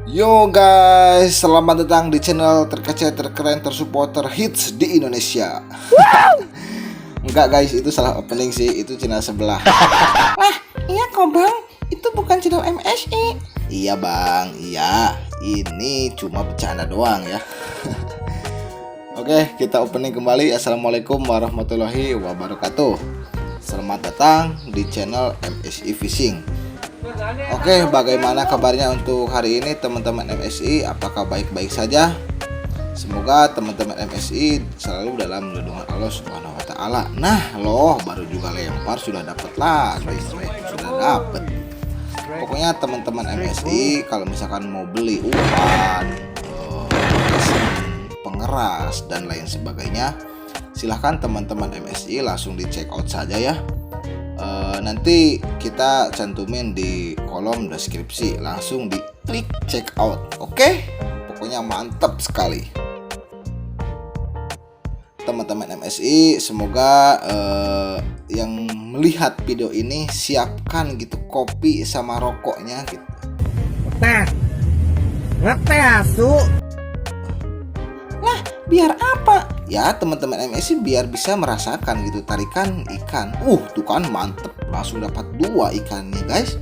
Yo guys, selamat datang di channel terkece, terkeren, tersupport, terhits di Indonesia. Enggak guys, itu salah opening sih, itu channel sebelah. Wah, iya kok bang, itu bukan channel MSI. Iya bang, iya. Ini cuma bercanda doang ya. Oke, kita opening kembali. Assalamualaikum warahmatullahi wabarakatuh. Selamat datang di channel MSI Fishing. Oke, bagaimana kabarnya untuk hari ini teman-teman MSI? Apakah baik-baik saja? Semoga teman-teman MSI selalu dalam lindungan Allah Subhanahu wa taala. Nah, loh, baru juga lempar sudah dapat lagi, sudah dapat. Pokoknya teman-teman MSI kalau misalkan mau beli umpan, pengeras dan lain sebagainya, silahkan teman-teman MSI langsung di check out saja ya. Nanti kita cantumin di kolom deskripsi, langsung di klik check out. Oke, pokoknya mantap sekali teman-teman MSI. Semoga yang melihat video ini siapkan gitu kopi sama rokoknya gitu. Ngeteh asu. Lah, biar apa? Ya teman-teman MSI biar bisa merasakan gitu tarikan ikan. Tuh kan mantep, langsung dapat 2 ikannya guys.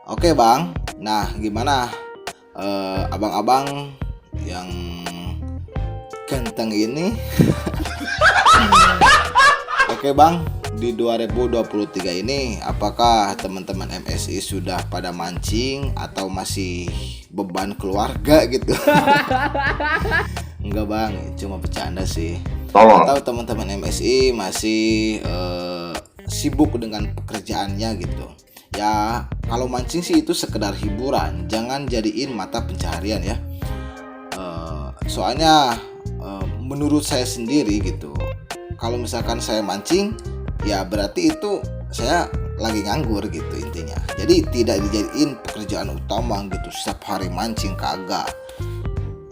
Oke bang, nah gimana abang-abang yang ganteng ini? Oke bang, di 2023 ini apakah teman-teman MSI sudah pada mancing atau masih beban keluarga gitu? Enggak bang, cuma bercanda sih. Atau teman-teman MSI masih sibuk dengan pekerjaannya gitu. Ya kalau mancing sih itu sekedar hiburan, jangan jadiin mata pencaharian ya. Soalnya menurut saya sendiri gitu, kalau misalkan saya mancing ya berarti itu saya lagi nganggur gitu intinya. Jadi tidak dijadiin pekerjaan utama gitu, setiap hari mancing kagak.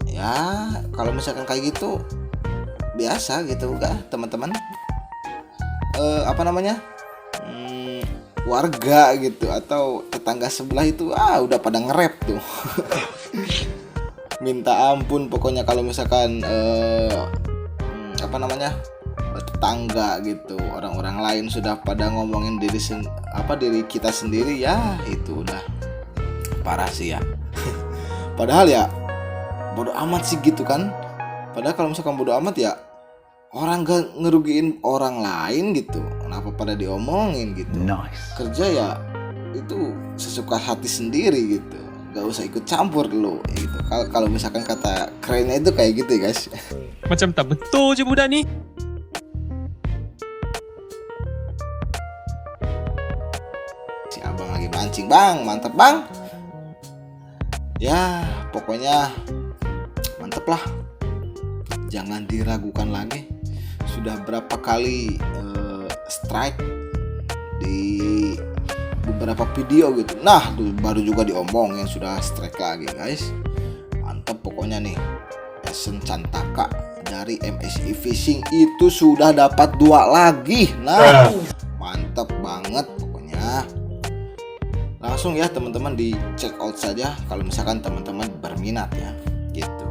Ya kalau misalkan kayak gitu biasa gitu kan teman-teman. Warga gitu atau tetangga sebelah itu udah pada nge-rap tuh. Minta ampun pokoknya kalau misalkan tetangga gitu, orang-orang lain sudah pada ngomongin diri kita sendiri, ya itu udah parah sih ya. Padahal ya bodo amat sih gitu kan. Padahal kalau misalkan bodo amat ya orang gak ngerugiin orang lain gitu, kenapa pada diomongin gitu. Nice. Kerja ya itu sesuka hati sendiri gitu, gak usah ikut campur dulu gitu. Kalau misalkan kata kerennya itu kayak gitu ya guys. Macam tak betul je budak ni. Si abang lagi mancing bang, mantap bang. Ya pokoknya mantep lah, jangan diragukan lagi. Sudah berapa kali strike di beberapa video gitu. Nah tuh baru juga diomongin sudah strike lagi guys. Mantap pokoknya nih. Esen Cantaka dari MSI Fishing itu sudah dapat 2 lagi. Nah mantap banget pokoknya. Langsung ya teman-teman di check out saja kalau misalkan teman-teman berminat ya gitu.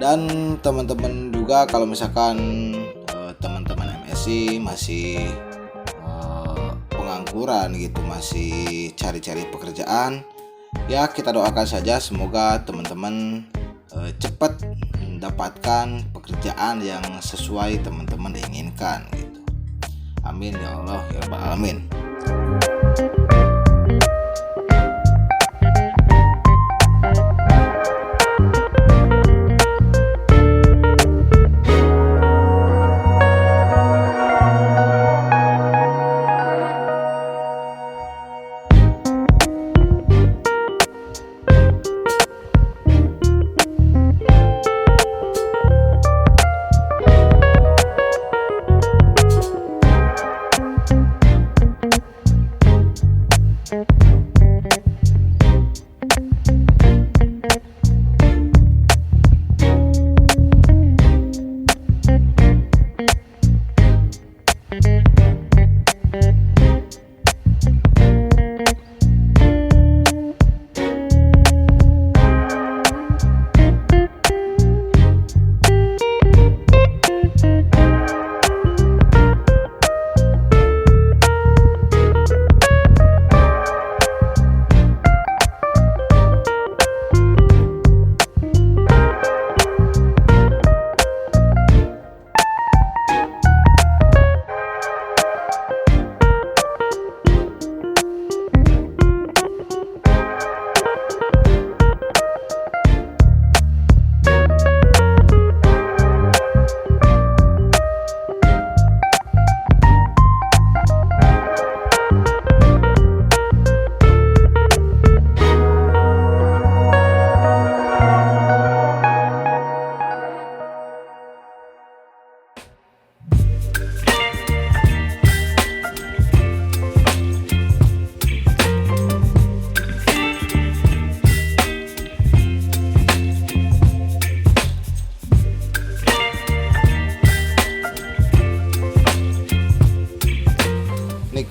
Dan teman-teman juga kalau misalkan teman-teman MSI masih pengangguran gitu, masih cari-cari pekerjaan, ya kita doakan saja semoga teman-teman cepat mendapatkan pekerjaan yang sesuai teman-teman inginkan gitu. Amin ya Allah ya Rabbal alamin.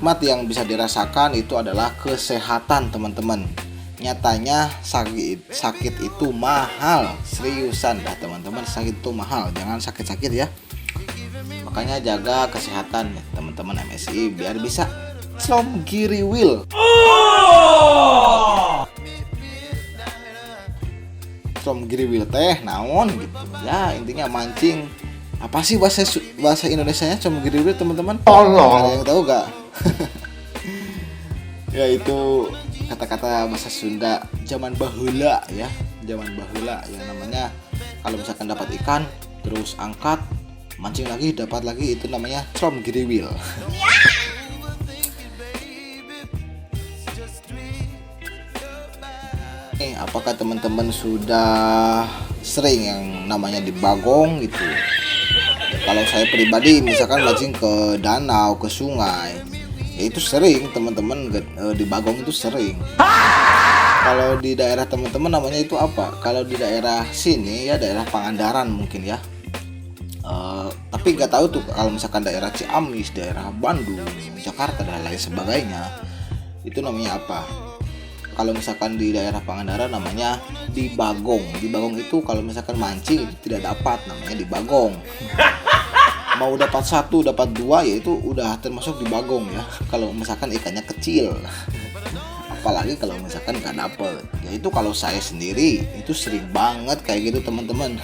nikmat yang bisa dirasakan itu adalah kesehatan teman-teman. Nyatanya sakit itu mahal, seriusan dah teman-teman, sakit itu mahal, jangan sakit-sakit ya. Makanya jaga kesehatan ya, teman-teman MSI biar bisa Slom Giri Will. Slom Giri Will teh naon gitu. Ya intinya mancing. Apa sih bahasa Indonesianya Slom Giri Will teman-teman? Ada yang tahu gak? Ya itu kata-kata bahasa Sunda zaman baheula ya, zaman baheula yang namanya kalau misalkan dapat ikan terus angkat mancing lagi dapat lagi itu namanya Slom Giri Will. Apakah teman-teman sudah sering yang namanya dibagong gitu? Kalau saya pribadi misalkan mancing ke danau, ke sungai, ya itu sering teman-teman di bagong itu sering. Kalau di daerah teman-teman namanya itu apa? Kalau di daerah sini ya daerah Pangandaran mungkin ya. Tapi nggak tahu tuh kalau misalkan daerah Ciamis, daerah Bandung, Jakarta dan lain sebagainya itu namanya apa? Kalau misalkan di daerah Pangandaran namanya dibagong. Dibagong itu kalau misalkan mancing itu tidak dapat, namanya dibagong. Mau dapat 1, dapat 2 ya itu udah termasuk dibagong ya. Kalau misalkan ikannya kecil. Apalagi kalau misalkan nggak dapet. Ya itu kalau saya sendiri itu sering banget kayak gitu teman-teman.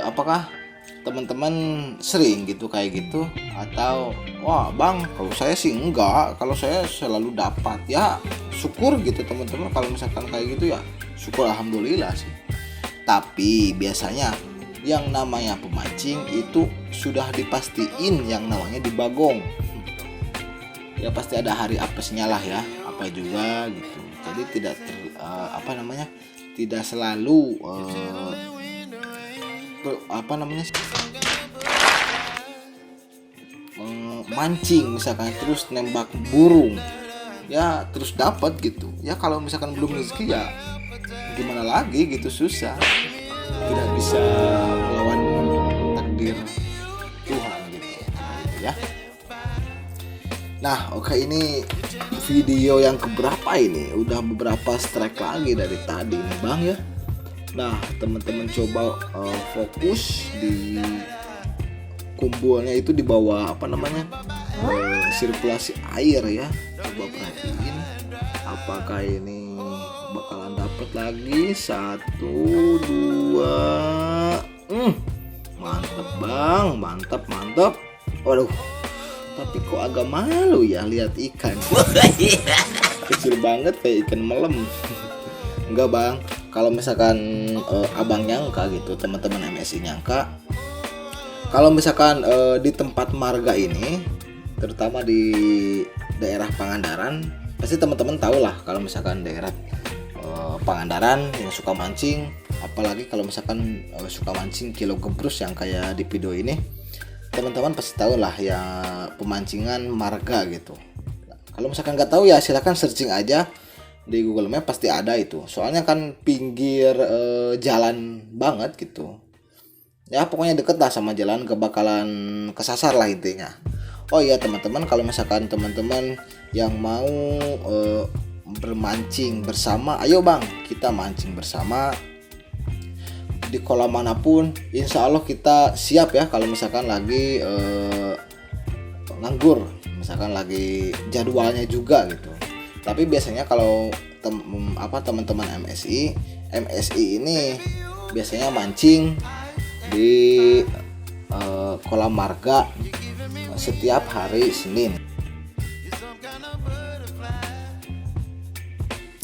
Apakah teman-teman sering gitu kayak gitu atau wah bang kalau saya sih enggak, kalau saya selalu dapat ya syukur gitu teman-teman. Kalau misalkan kayak gitu ya syukur alhamdulillah sih. Tapi biasanya yang namanya pemancing itu sudah dipastiin yang namanya dibagong ya pasti ada hari apesnya lah ya, apa juga gitu. Jadi tidak tidak selalu mancing misalkan terus nembak burung ya terus dapat gitu ya. Kalau misalkan belum rezeki ya gimana lagi gitu, susah, tidak bisa melawan takdir Tuhan gitu ya. Nah oke, ini video yang keberapa ini, udah beberapa strike lagi dari tadi nih bang ya. Nah teman-teman coba fokus di kumpulnya itu di bawah sirkulasi air ya. Coba perhatiin apakah ini bakalan dapet lagi 1, 2. Mantep bang, mantap. Waduh, tapi kok agak malu ya lihat ikan. Kecil banget kayak ikan melem. Enggak bang, kalau misalkan abang nyangka gitu, teman-teman MSI nyangka kalau misalkan di tempat marga ini, terutama di daerah Pangandaran, pasti teman-teman tahu lah kalau misalkan daerah Pangandaran yang suka mancing, apalagi kalau misalkan suka mancing kilo gebrus yang kayak di video ini, teman-teman pasti tahu lah ya pemancingan marga gitu. Kalau misalkan nggak tahu ya silahkan searching aja di Google Map, pasti ada itu. Soalnya kan pinggir jalan banget gitu. Ya pokoknya deket lah sama jalan, gak bakalan kesasar lah intinya. Oh iya teman-teman, kalau misalkan teman-teman yang mau bermancing bersama, ayo bang kita mancing bersama di kolam manapun, insya Allah kita siap ya. Kalau misalkan lagi nganggur, misalkan lagi jadwalnya juga gitu. Tapi biasanya kalau teman-teman MSI ini biasanya mancing di kolam marga setiap hari Senin.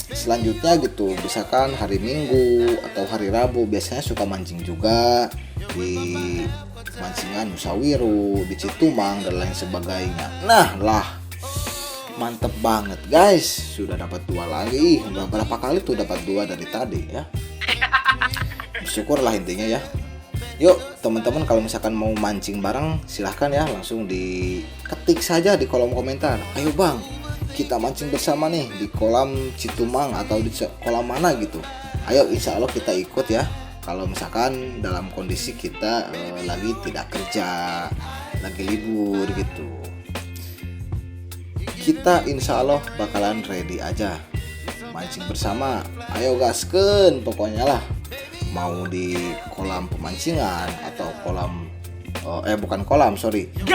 Selanjutnya gitu, misalkan hari Minggu atau hari Rabu biasanya suka mancing juga di mancingan Nusawiru, di Citumang dan lain sebagainya. Nah lah, mantep banget guys, sudah dapat 2 lagi. Udah berapa kali tuh dapat 2 dari tadi ya. Syukurlah intinya ya. Yuk teman-teman, kalau misalkan mau mancing bareng silahkan ya, langsung diketik saja di kolom komentar, ayo bang kita mancing bersama nih di kolam Citumang atau di kolam mana gitu. Ayo insya Allah kita ikut ya. kalau misalkan dalam kondisi kita lagi tidak kerja, lagi libur gitu. Kita insya Allah bakalan ready aja mancing bersama. Ayo gasken pokoknya lah, mau di kolam pemancingan atau kolam bukan kolam, sorry, di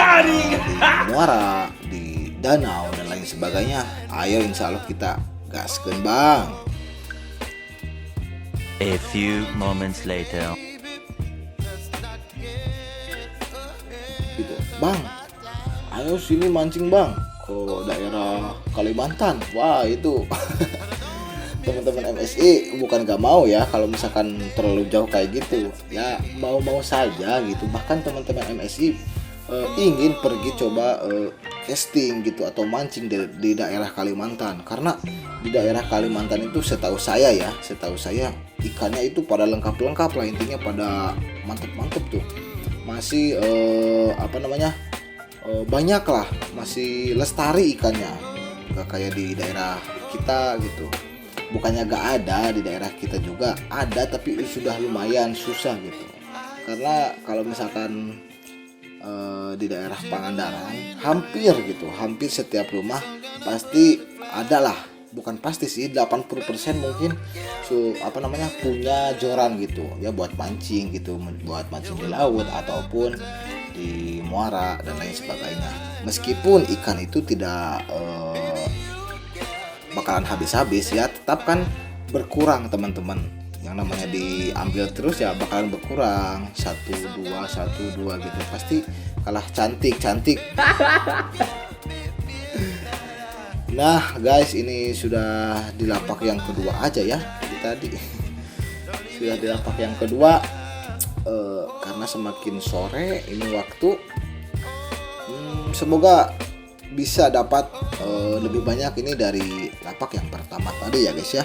muara, di danau dan lain sebagainya. Ayo insya Allah kita gasken bang. A few moments later. Gitu bang, ayo sini mancing bang ke daerah Kalimantan. Wah itu teman-teman MSI bukan gak mau ya kalau misalkan terlalu jauh kayak gitu ya, mau-mau saja gitu. Bahkan teman-teman MSI ingin pergi coba casting gitu atau mancing di daerah Kalimantan, karena di daerah Kalimantan itu setahu saya ikannya itu pada lengkap lah, intinya pada mantep tuh, masih banyak lah, masih lestari ikannya, gak kayak di daerah kita gitu. Bukannya gak ada, di daerah kita juga ada, tapi sudah lumayan susah gitu. Karena kalau misalkan di daerah Pangandaran hampir setiap rumah pasti ada lah, bukan pasti sih, 80% mungkin punya joran gitu ya, buat mancing gitu, buat mancing di laut ataupun di muara dan lain sebagainya. Meskipun ikan itu tidak bakalan habis-habis ya, tetap kan berkurang teman-teman. Yang namanya diambil terus ya bakalan berkurang, 1-2 gitu, pasti kalah cantik. Nah guys, ini sudah di lapak yang kedua aja ya, tadi sudah di lapak yang kedua. Karena semakin sore ini waktu, semoga bisa dapat lebih banyak ini dari lapak yang pertama tadi ya guys ya.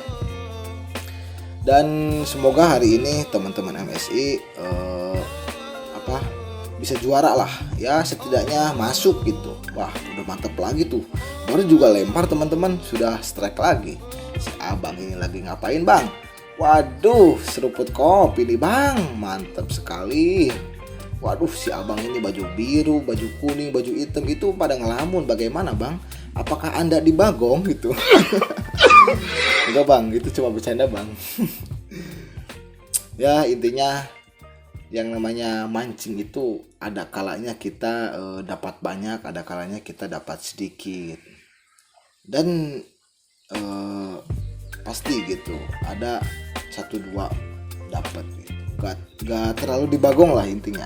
Dan semoga hari ini teman-teman MSI bisa juara lah ya, setidaknya masuk gitu. Wah udah mantep lagi tuh, baru juga lempar teman-teman sudah strike lagi. Si abang ini lagi ngapain bang? Waduh, seruput kopi nih bang, mantap sekali. Waduh, si abang ini baju biru, baju kuning, baju hitam itu pada ngelamun. Bagaimana bang? Apakah anda di Bagong gitu? Enggak bang, itu cuma bercanda bang. Ya intinya yang namanya mancing itu ada kalanya kita dapat banyak, ada kalanya kita dapat sedikit. Dan pasti gitu ada 1-2 dapat gitu. Gak terlalu dibagong lah intinya.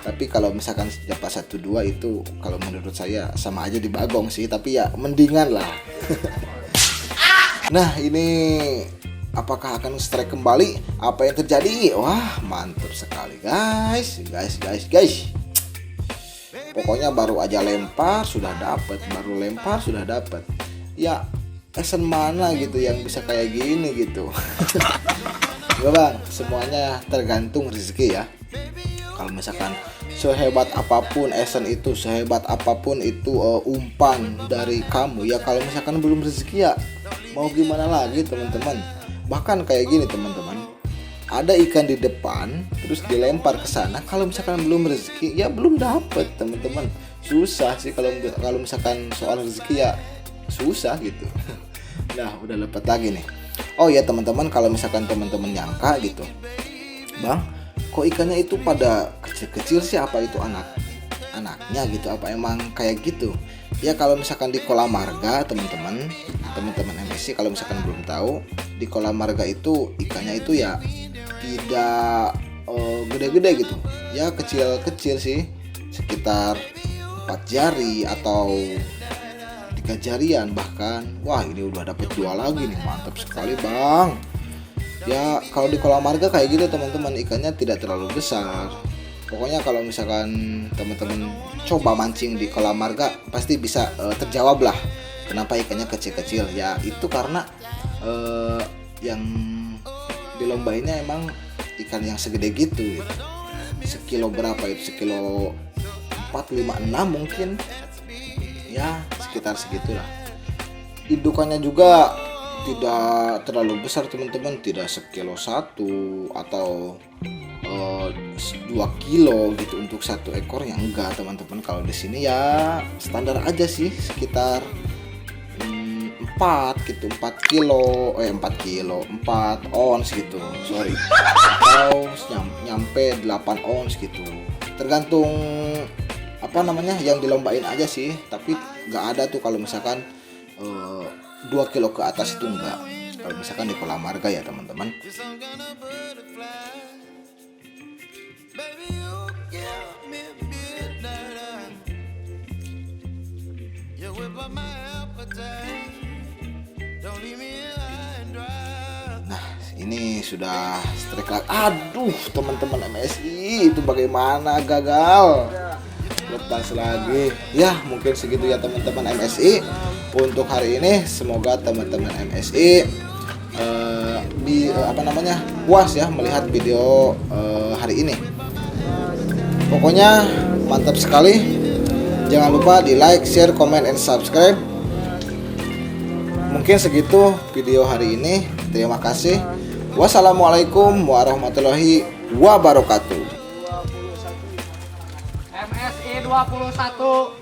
Tapi kalau misalkan dapat 1-2 itu kalau menurut saya sama aja dibagong sih, tapi ya mendingan lah. Nah ini apakah akan strike kembali? Apa yang terjadi? Wah mantap sekali guys. Pokoknya baru aja lempar sudah dapat, baru lempar sudah dapat. Ya esen mana gitu yang bisa kayak gini gitu. Enggak bang, semuanya tergantung rezeki ya. Kalau misalkan sehebat apapun esen itu, sehebat apapun itu umpan dari kamu ya, kalau misalkan belum rezeki ya mau gimana lagi teman-teman. Bahkan kayak gini teman-teman, ada ikan di depan terus dilempar ke sana, kalau misalkan belum rezeki ya belum dapet teman-teman. Susah sih kalau misalkan soal rezeki ya susah gitu. Nah udah dapat lagi nih. Oh ya teman-teman, kalau misalkan teman-teman nyangka gitu, bang kok ikannya itu pada kecil-kecil sih, apa itu anaknya gitu, apa emang kayak gitu ya? Kalau misalkan di kolam marga teman-teman MSC, kalau misalkan belum tahu, di kolam marga itu ikannya itu ya tidak gede-gede gitu ya, kecil-kecil sih, sekitar 4 jari atau 3 jarian bahkan. Wah ini udah dapet 2 lagi nih, mantap sekali bang. Ya kalau di kolam marga kayak gitu teman-teman, ikannya tidak terlalu besar. Pokoknya kalau misalkan teman-teman coba mancing di kolam marga pasti bisa terjawab lah kenapa ikannya kecil-kecil. Ya itu karena yang dilombainnya emang ikan yang segede gitu. Sekilo berapa itu? Sekilo 4, 5, 6 mungkin. Ya sekitar segitulah. Indukannya juga tidak terlalu besar teman-teman, tidak sekilo satu atau 2 kilo gitu untuk satu ekornya, enggak teman-teman. Kalau di sini ya standar aja sih, sekitar 4 gitu, 4 ons gitu, sorry, atau nyampe 8 ons gitu, tergantung apa namanya yang dilombain aja sih. Tapi nggak ada tuh kalau misalkan 2 kilo ke atas itu enggak, kalau misalkan di kolam marga ya teman-teman. Nah ini sudah strike lagi. Aduh teman-teman MSI itu bagaimana, gagal, lepas lagi ya. Mungkin segitu ya teman-teman MSI untuk hari ini. Semoga teman-teman MSI puas ya melihat video hari ini. Pokoknya mantap sekali. Jangan lupa di like, share, comment, and subscribe. Mungkin segitu video hari ini. Terima kasih. Wassalamualaikum warahmatullahi wabarakatuh. MSI 21